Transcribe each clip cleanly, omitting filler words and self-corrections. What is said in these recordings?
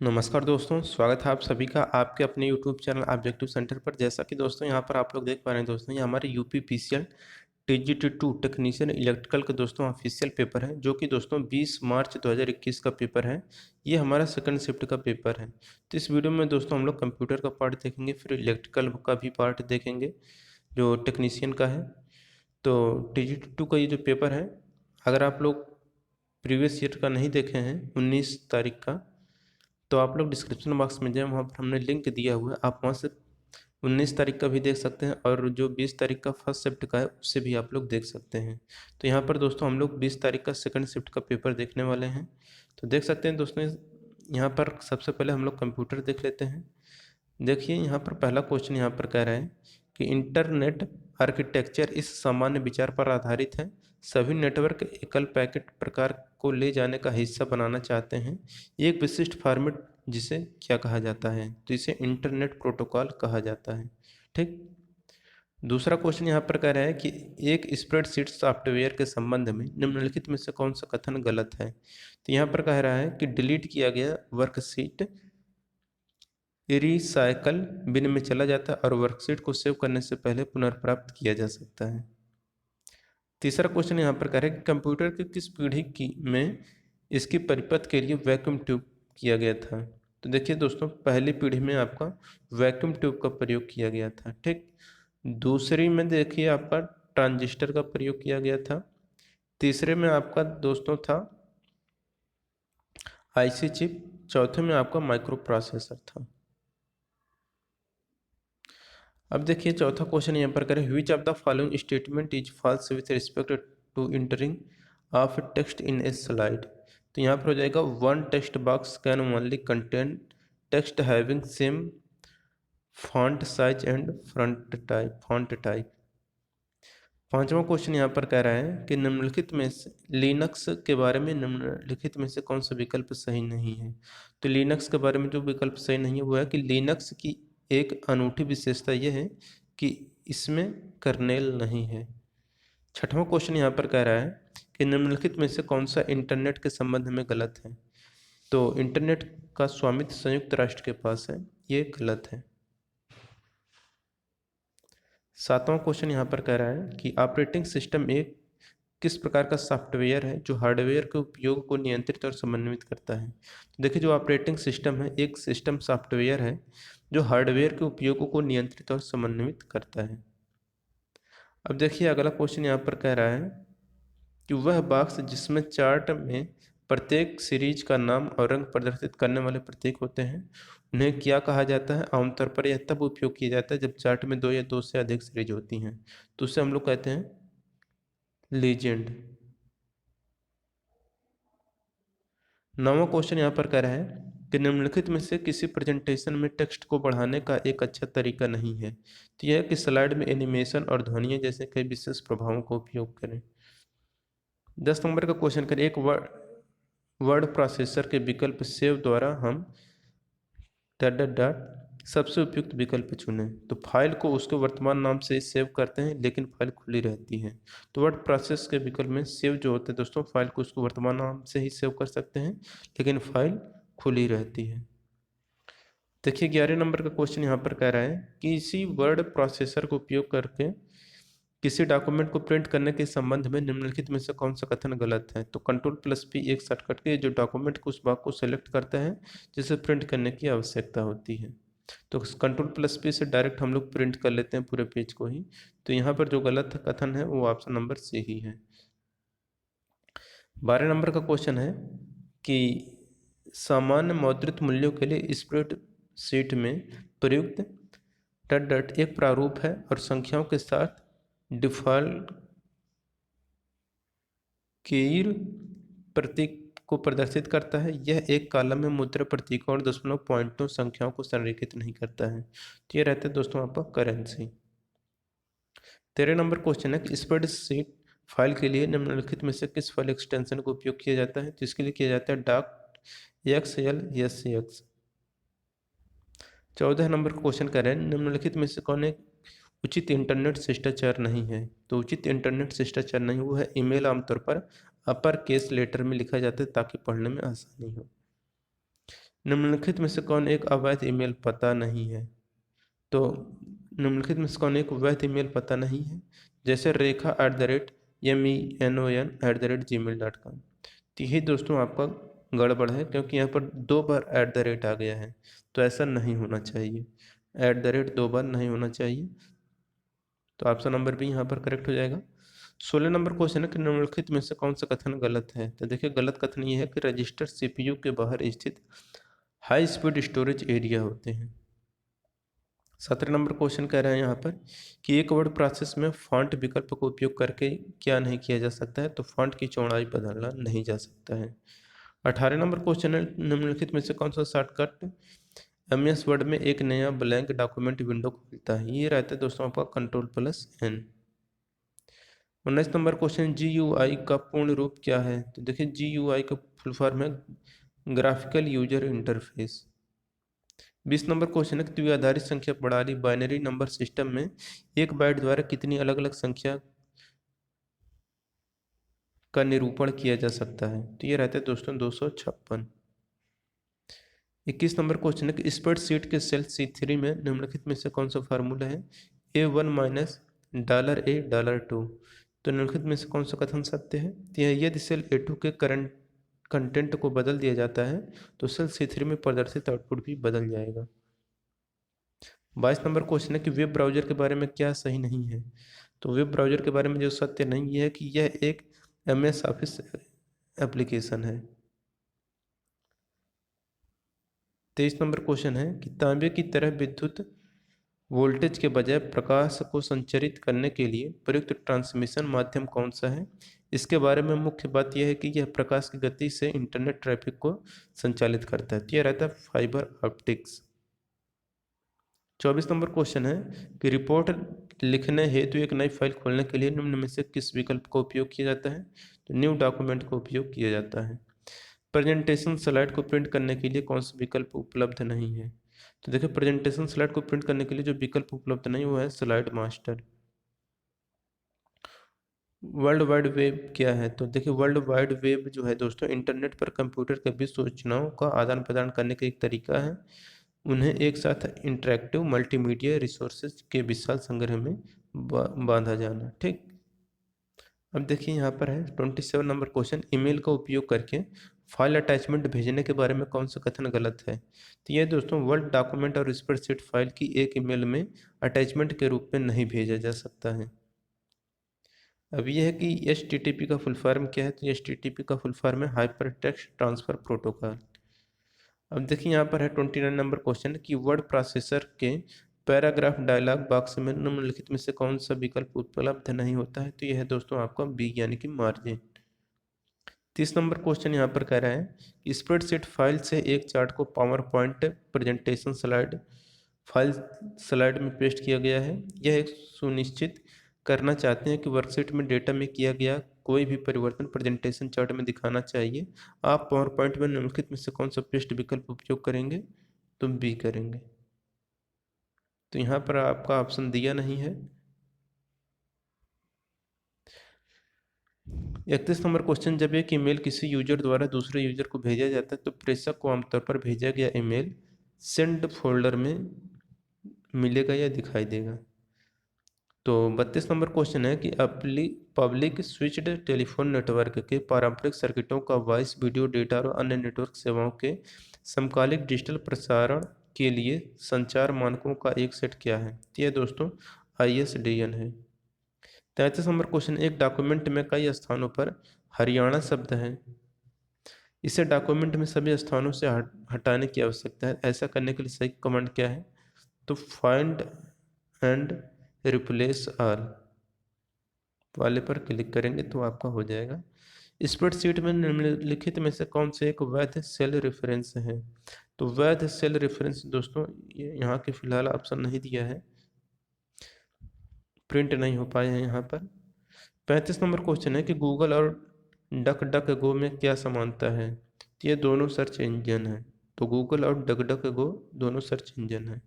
नमस्कार दोस्तों, स्वागत है आप सभी का आपके अपने YouTube चैनल ऑब्जेक्टिव सेंटर पर। जैसा कि दोस्तों यहाँ पर आप लोग देख पा रहे हैं दोस्तों, ये हमारे यूपीपीसीएल TGT2 टेक्नीशियन इलेक्ट्रिकल का दोस्तों ऑफिशियल पेपर है, जो कि दोस्तों 20 मार्च 2021 का पेपर है। ये हमारा सेकंड शिफ्ट का पेपर है। तो इस वीडियो में दोस्तों हम लोग कंप्यूटर का पार्ट देखेंगे, फिर इलेक्ट्रिकल का भी पार्ट देखेंगे जो टेक्नीशियन का है। तो TGT2 का ये जो पेपर है, अगर आप लोग प्रीवियस ईयर का नहीं देखे हैं 19 तारीख का, तो आप लोग डिस्क्रिप्शन बॉक्स में जाएं, वहाँ पर हमने लिंक दिया हुआ है। आप वहाँ से 19 तारीख का भी देख सकते हैं और जो 20 तारीख का फर्स्ट शिफ्ट का है उससे भी आप लोग देख सकते हैं। तो यहाँ पर दोस्तों हम लोग 20 तारीख का सेकंड शिफ्ट का पेपर देखने वाले हैं। तो देख सकते हैं दोस्तों, यहाँ पर सबसे पहले हम लोग कंप्यूटर देख लेते हैं। देखिए यहाँ पर पहला क्वेश्चन यहाँ पर कह रहा है कि इंटरनेट आर्किटेक्चर इस सामान्य विचार पर आधारित है, सभी नेटवर्क एकल पैकेट प्रकार को ले जाने का हिस्सा बनाना चाहते हैं। एक विशिष्ट फॉर्मेट जिसे क्या कहा जाता है, तो इसे इंटरनेट प्रोटोकॉल कहा जाता है। ठीक। दूसरा क्वेश्चन यहाँ पर कह रहा है कि एक स्प्रेडशीट सॉफ्टवेयर के संबंध में निम्नलिखित में से कौन सा कथन गलत है। तो यहाँ पर कह रहा है कि डिलीट किया गया वर्कशीट रिसाइकल बिन में चला जाता है और वर्कशीट को सेव करने से पहले पुनर्प्राप्त किया जा सकता है। तीसरा क्वेश्चन यहाँ पर कह रहा है कि कंप्यूटर की किस पीढ़ी की में इसकी परिपथ के लिए वैक्यूम ट्यूब किया गया था। तो देखिए दोस्तों, पहली पीढ़ी में आपका वैक्यूम ट्यूब का प्रयोग किया गया था। ठीक। दूसरी में देखिए आपका ट्रांजिस्टर का प्रयोग किया गया था। तीसरे में आपका दोस्तों था आईसी चिप। चौथे में आपका माइक्रो प्रोसेसर था। अब देखिए चौथा क्वेश्चन यहाँ पर करें, which of the following statement is false with respect to entering of text in a slide. तो यहाँ पर हो जाएगा one text box can only contain text having same font size and font type. पांचवा question यहाँ पर कह रहा है कि निम्नलिखित में से लिनक्स के बारे में निम्नलिखित में से कौन सा विकल्प सही नहीं है। तो लिनक्स के बारे में जो विकल्प सही नहीं है वो है कि लिनक्स की एक अनूठी विशेषता यह है कि इसमें कर्नेल नहीं है। छठवां क्वेश्चन यहाँ पर कह रहा है कि निम्नलिखित में से कौन सा इंटरनेट के संबंध में गलत है। तो इंटरनेट का स्वामित्व संयुक्त राष्ट्र के पास है, ये गलत है। सातवां क्वेश्चन यहाँ पर कह रहा है कि ऑपरेटिंग सिस्टम एक किस प्रकार का सॉफ्टवेयर है जो हार्डवेयर के उपयोग को नियंत्रित और समन्वित करता है। तो देखिए, जो ऑपरेटिंग सिस्टम है एक सिस्टम सॉफ्टवेयर है जो हार्डवेयर के उपयोगों को नियंत्रित और समन्वित करता है। अब देखिए अगला क्वेश्चन यहाँ पर कह रहा है कि वह बॉक्स जिसमें चार्ट में प्रत्येक सीरीज का नाम और रंग प्रदर्शित करने वाले प्रतीक होते हैं उन्हें क्या कहा जाता है। आमतौर पर यह तब उपयोग किया जाता है जब चार्ट में दो या दो से अधिक सीरीज होती हैं, तो उसे हम लोग कहते हैं लीजेंड। नौवां क्वेश्चन यहाँ पर कह रहा है कि निम्नलिखित में से किसी प्रेजेंटेशन में टेक्स्ट को बढ़ाने का एक अच्छा तरीका नहीं है। तो यह है कि स्लाइड में एनिमेशन और ध्वनियों जैसे कई विशेष प्रभावों का उपयोग करें। 10 नंबर का क्वेश्चन करें, एक वर्ड प्रोसेसर के विकल्प सेव द्वारा हम डॉट डॉट डॉट सबसे उपयुक्त विकल्प चुनें। तो फाइल को उसके वर्तमान नाम से सेव करते हैं लेकिन फाइल खुली रहती है। तो वर्ड प्रोसेस के विकल्प में सेव जो होते हैं दोस्तों, फाइल को उसके वर्तमान नाम से ही सेव कर सकते हैं लेकिन फाइल खुली रहती है। देखिए 11 नंबर का क्वेश्चन यहाँ पर कह रहा है कि इसी वर्ड प्रोसेसर का उपयोग करके किसी डॉक्यूमेंट को प्रिंट करने के संबंध में निम्नलिखित में से कौन सा कथन गलत है। तो Ctrl+P एक शॉर्टकट के जो डॉक्यूमेंट के उस भाग को सेलेक्ट करता है जिसे प्रिंट करने की आवश्यकता होती है। तो Ctrl+P से डायरेक्ट हम लोग प्रिंट कर लेते हैं पूरे पेज को ही। तो यहाँ पर जो गलत कथन है वो ऑप्शन नंबर सी ही है। 12 नंबर का क्वेश्चन है कि सामान्य मुद्रित मूल्यों के लिए स्प्रेडशीट में प्रयुक्त डॉट डॉट एक प्रारूप है और संख्याओं के साथ डिफ़ॉल्ट कीर प्रतीक को प्रदर्शित करता है। यह एक कॉलम में मुद्रा प्रतीकों और दशमलव पॉइंटों संख्याओं को संरेखित नहीं करता है। तो ये रहता है दोस्तों आपका करेंसी। 13 नंबर क्वेश्चन है कि स्प्रेडशीट फाइल के लिए निम्नलिखित में से किस फाइल एक्सटेंशन का उपयोग किया जाता है। तो इसके लिए किया जाता है डॉक XLSX। 14 नंबर क्वेश्चन कर रहे हैं निम्नलिखित में से कौन एक उचित इंटरनेट शिष्टाचार नहीं है। तो उचित इंटरनेट शिष्टाचार नहीं वो है ईमेल आमतौर पर अपर केस लेटर में लिखा जाता है ताकि पढ़ने में आसानी हो। निम्नलिखित में से कौन एक अवैध ईमेल पता नहीं है? तो निम्नलिखित में से कौन एक वैध ईमेल पता नहीं है? जैसे rekha@menon@gmail.com। तो यही दोस्तों आपका गड़बड़ है, क्योंकि यहाँ पर 2 बार @ आ गया है, तो ऐसा नहीं होना चाहिए। @ 2 बार नहीं होना चाहिए, तो ऑप्शन नंबर बी यहाँ पर करेक्ट हो जाएगा। 16 नंबर क्वेश्चन है कि निम्नलिखित में से कौन सा कथन गलत है? तो देखिए, गलत कथन ये है कि रजिस्टर सीपीयू के बाहर स्थित हाई स्पीड स्टोरेज एरिया होते हैं। 17 नंबर क्वेश्चन कह रहे हैं यहाँ पर कि एक वर्ड प्रोसेस में फॉन्ट विकल्प का उपयोग करके क्या नहीं किया जा सकता है? तो फॉन्ट की चौड़ाई बदलना नहीं जा सकता है। 18 नंबर क्वेश्चन है, निम्नलिखित में से कौन सा शॉर्टकट MS वर्ड में एक नया ब्लैंक डॉक्यूमेंट विंडो खुलता है? ये रहता है दोस्तों आपका Ctrl+N। 19 नंबर क्वेश्चन, GUI का पूर्ण रूप क्या है? तो देखिए, GUI का फुल फॉर्म है graphical user interface. 20 number question है कि द्विआधारी संख्या प्रणाली बाइनरी नंबर सिस्टम में एक बाइट द्वारा कितनी अलग अलग संख्या का निरूपण किया जा सकता है? तो ये रहता है दोस्तों 256। 21 नंबर क्वेश्चन है कि स्प्रेडशीट के सेल C3 में निम्नलिखित में से कौन सा फार्मूला है? A1 minus $A$2। तो निम्नलिखित में से कौन सा कथन सत्य है? तो यदि सेल A2 के करंट कंटेंट को बदल दिया जाता है तो सेल C3 में प्रदर्शित आउटपुट भी बदल जाएगा। 22 नंबर क्वेश्चन है कि वेब ब्राउज़र के बारे में क्या सही नहीं है? तो वेब ब्राउज़र के बारे में जो सत्य नहीं है कि यह एक MS ऑफिस एप्लीकेशन है। 23 नंबर क्वेश्चन है कि तांबे की तरह विद्युत वोल्टेज के बजाय प्रकाश को संचरित करने के लिए प्रयुक्त ट्रांसमिशन माध्यम कौन सा है? इसके बारे में मुख्य बात यह है कि यह प्रकाश की गति से इंटरनेट ट्रैफिक को संचालित करता है। तो यह रहता है फाइबर ऑप्टिक्स। 24 नंबर क्वेश्चन है कि रिपोर्ट लिखने हेतु एक नई फाइल खोलने के लिए निम्न में से किस विकल्प का उपयोग किया जाता है? तो न्यू डॉक्यूमेंट का उपयोग किया जाता है। प्रेजेंटेशन स्लाइड को प्रिंट करने के लिए कौन सा विकल्प उपलब्ध नहीं है? तो देखिए, प्रेजेंटेशन स्लाइड को प्रिंट करने के लिए जो विकल्प उपलब्ध नहीं वो है slide master. World wide web क्या है? तो देखिए, वर्ल्ड वाइड वेब जो है दोस्तों इंटरनेट पर कंप्यूटर के बीच सूचनाओं का आदान प्रदान करने का एक तरीका है। उन्हें एक साथ इंटरैक्टिव मल्टीमीडिया रिसोर्सेज के विशाल संग्रह में बांधा जाना। ठीक, अब देखिए यहाँ पर है 27 नंबर क्वेश्चन, ईमेल का उपयोग करके फाइल अटैचमेंट भेजने के बारे में कौन सा कथन गलत है? तो ये दोस्तों वर्ड डॉक्यूमेंट और स्प्रेडशीट फाइल की एक ईमेल में अटैचमेंट के रूप में नहीं भेजा जा सकता है। अब यह है कि HTTP का फुल फॉर्म क्या है? तो HTTP का फुल फॉर्म है हाइपर टेक्स्ट ट्रांसफर प्रोटोकॉल। अब देखिए यहाँ पर है 29 नंबर क्वेश्चन कि वर्ड प्रोसेसर के पैराग्राफ डायलॉग बॉक्स में निम्नलिखित में से कौन सा विकल्प उपलब्ध नहीं होता है? तो यह है दोस्तों आपका बी यानी कि मार्जिन। 30 नंबर क्वेश्चन यहाँ पर कह रहा है कि स्प्रेडशीट फाइल से एक चार्ट को power point presentation slide file slide में पेस्ट किया गया है। यह एक सुनिश्चित करना चाहते हैं कि वर्कशीट में डेटा में किया गया कोई भी परिवर्तन प्रेजेंटेशन चार्ट में दिखाना चाहिए। आप पावर पॉइंट में निम्नलिखित में से कौन सा पेस्ट विकल्प उपयोग करेंगे? तो बी करेंगे। तो यहाँ पर आपका ऑप्शन दिया नहीं है। 31 नंबर क्वेश्चन, जब एक ईमेल किसी यूजर द्वारा दूसरे यूजर को भेजा जाता है तो प्रेषक को आमतौर पर भेजा गया ईमेल सेंड फोल्डर में मिलेगा या दिखाई देगा? तो 32 नंबर क्वेश्चन है कि पब्लिक स्विच्ड टेलीफोन नेटवर्क के पारंपरिक सर्किटों का वॉइस वीडियो डेटा और अन्य नेटवर्क सेवाओं के समकालिक डिजिटल प्रसारण के लिए संचार मानकों का एक सेट क्या है? तो यह दोस्तों ISDN है। 33 नंबर क्वेश्चन, एक डॉक्यूमेंट में कई स्थानों पर हरियाणा शब्द है, इसे डॉक्यूमेंट में सभी स्थानों से हटाने की आवश्यकता है। ऐसा करने के लिए सही कमांड क्या है? तो फाइंड एंड रिप्लेस ऑल वाले पर क्लिक करेंगे तो आपका हो जाएगा। स्प्रेडशीट में निम्नलिखित में से कौन से एक वैध सेल रेफरेंस है? तो वैध सेल रेफरेंस दोस्तों यहाँ के फिलहाल ऑप्शन नहीं दिया है, प्रिंट नहीं हो पाए हैं यहाँ पर। 35 नंबर क्वेश्चन है कि गूगल और डक डक गो में क्या समानता है? तो ये दोनों सर्च इंजन है। तो गूगल और डक डक गो दोनों सर्च इंजन है।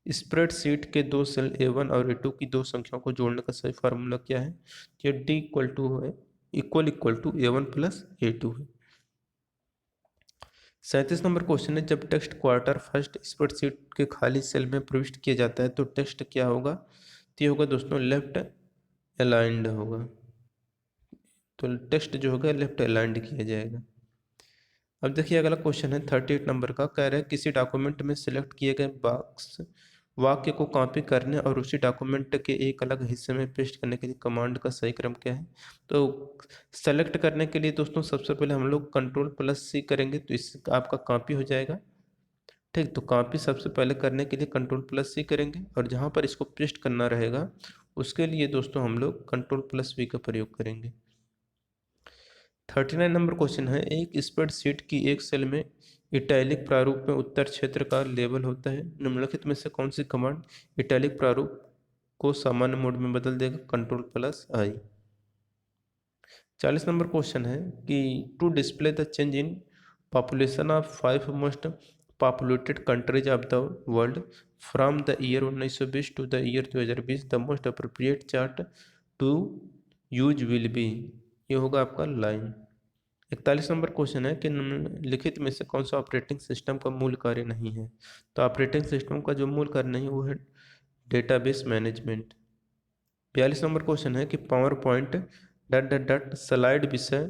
स्प्रेडशीट के दो सेल A1 और A2 की दो संख्याओं को जोड़ने का सही फार्मूला क्या है? ये D equal to A1 + A2 है। 37 नंबर क्वेश्चन है, जब टेक्स्ट क्वार्टर फर्स्ट स्प्रेडशीट के खाली सेल में प्रविष्ट किया जाता है तो टेक्स्ट क्या होगा? तो ये होगा दोस्तों लेफ्ट अलाइंड होगा। तो टेक्स्ट जो होगा लेफ्ट अलाइंड किया जाएगा। अब देखिए अगला क्वेश्चन है 38 नंबर का, कह रहा है किसी डॉक्यूमेंट में सिलेक्ट किए गए बॉक्स वाक्य को कॉपी करने और उसी डॉक्यूमेंट के एक अलग हिस्से में पेस्ट करने के लिए कमांड का सही क्रम क्या है? तो सेलेक्ट करने के लिए दोस्तों सबसे पहले हम लोग Ctrl+C करेंगे तो इससे आपका कॉपी हो जाएगा। ठीक, तो कॉपी सबसे पहले करने के लिए Ctrl+C करेंगे और जहाँ पर इसको पेस्ट करना रहेगा उसके लिए दोस्तों हम लोग Ctrl+V का प्रयोग करेंगे। 39 नंबर क्वेश्चन है, एक स्प्रेडशीट की एक सेल में इटैलिक प्रारूप में उत्तर क्षेत्र का लेबल होता है, निम्नलिखित में से कौन सी कमांड इटैलिक प्रारूप को सामान्य मोड में बदल देगा? Ctrl+I। 40 नंबर क्वेश्चन है कि to display the change in population of 5 most populated countries of the world from the year 1920 to the year 2020 the most appropriate chart to use will be. ये होगा आपका line. 41 number question है कि निम्नलिखित में से कौन सा ऑपरेटिंग सिस्टम का मूल कार्य नहीं है? तो ऑपरेटिंग सिस्टम का जो मूल कार्य नहीं है वो है डेटाबेस मैनेजमेंट। 42 नंबर क्वेश्चन है कि पावर पॉइंट डट डट डट स्लाइड विषय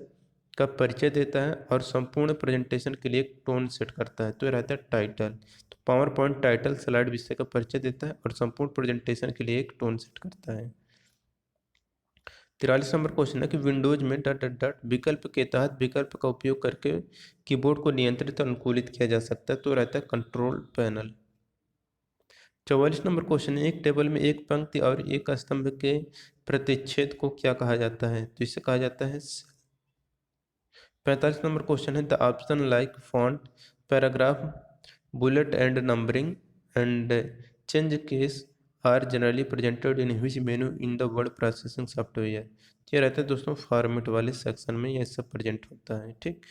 का परिचय देता है और संपूर्ण प्रेजेंटेशन के लिए एक टोन सेट करता है, तो ये रहता है टाइटल। तो पावर पॉइंट टाइटल स्लाइड विषय का परिचय देता है और संपूर्ण प्रेजेंटेशन के लिए एक टोन सेट करता है। 43 नंबर क्वेश्चन है कि विंडोज में डट डट डट विकल्प के तहत विकल्प का उपयोग करके कीबोर्ड को नियंत्रित और अनुकूलित किया जा सकता है, तो रहता है कंट्रोल पैनल। 44 नंबर क्वेश्चन है, एक टेबल में एक पंक्ति और एक स्तंभ के प्रतिच्छेद को क्या कहा जाता है? तो इसे कहा जाता है 45 नंबर क्वेश्चन है, the option like font, paragraph, bullet and numbering and change case are generally presented in which menu in the word processing software. ये रहता है दोस्तों फॉर्मेट वाले सेक्शन में ये सब प्रेजेंट होता है। ठीक,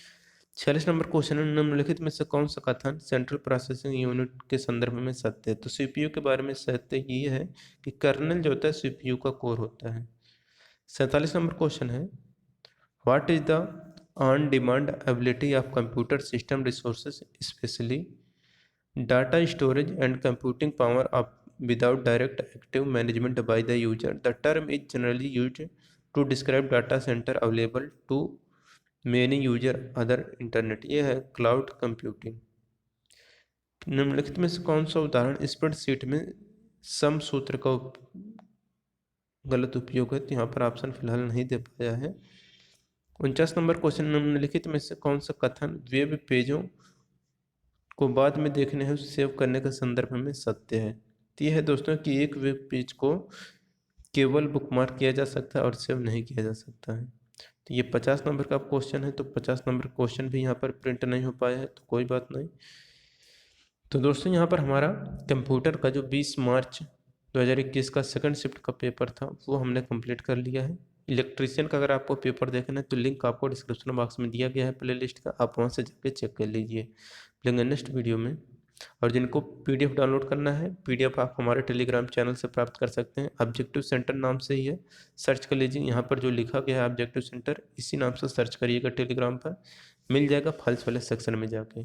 46 नंबर क्वेश्चन है, निम्नलिखित में से कौन सा कथन सेंट्रल प्रोसेसिंग यूनिट के संदर्भ में सत्य है? तो सीपीयू के बारे में सत्य ये है कि कर्नल जो होता है सीपीयू का कोर होता है। 47 नंबर क्वेश्चन है, what is the on demand ability of computer system resources specially data storage and computing power of without direct active management by the user. The term is generally used to describe data center available to many user other internet। ये है cloud computing. निम्नलिखित में से कौन सा उदाहरण spreadsheet में सम सूत्र का गलत उपयोग है? तो यहाँ पर ऑप्शन फिलहाल नहीं दे पाया है। 49 नंबर क्वेश्चन, निम्नलिखित में से कौन सा कथन वेब पेजों को बाद में देखने है सेव करने के संदर्भ में सत्य है? तो यह है दोस्तों कि एक वेब पेज को केवल बुकमार्क किया जा सकता है और सेव नहीं किया जा सकता है। तो ये 50 नंबर का क्वेश्चन है, तो 50 नंबर क्वेश्चन भी यहाँ पर प्रिंट नहीं हो पाया है, तो कोई बात नहीं। तो दोस्तों यहाँ पर हमारा कंप्यूटर का जो 20 मार्च 2021 का सेकंड शिफ्ट का पेपर था वो हमने कंप्लीट कर लिया है। इलेक्ट्रीशियन का अगर आपको पेपर देखना है तो लिंक आपको डिस्क्रिप्शन बॉक्स में दिया गया है प्लेलिस्ट का, आप वहाँ से जाके चेक कर लीजिए। मिलेंगे नेक्स्ट वीडियो में। और जिनको पीडीएफ डाउनलोड करना है, पीडीएफ आप हमारे टेलीग्राम चैनल से प्राप्त कर सकते हैं। ऑब्जेक्टिव सेंटर नाम से ही है, सर्च कर लीजिए। यहाँ पर जो लिखा गया है ऑब्जेक्टिव सेंटर, इसी नाम से सर्च करिएगा टेलीग्राम पर, मिल जाएगा फाइल्स वाले सेक्शन में जाके।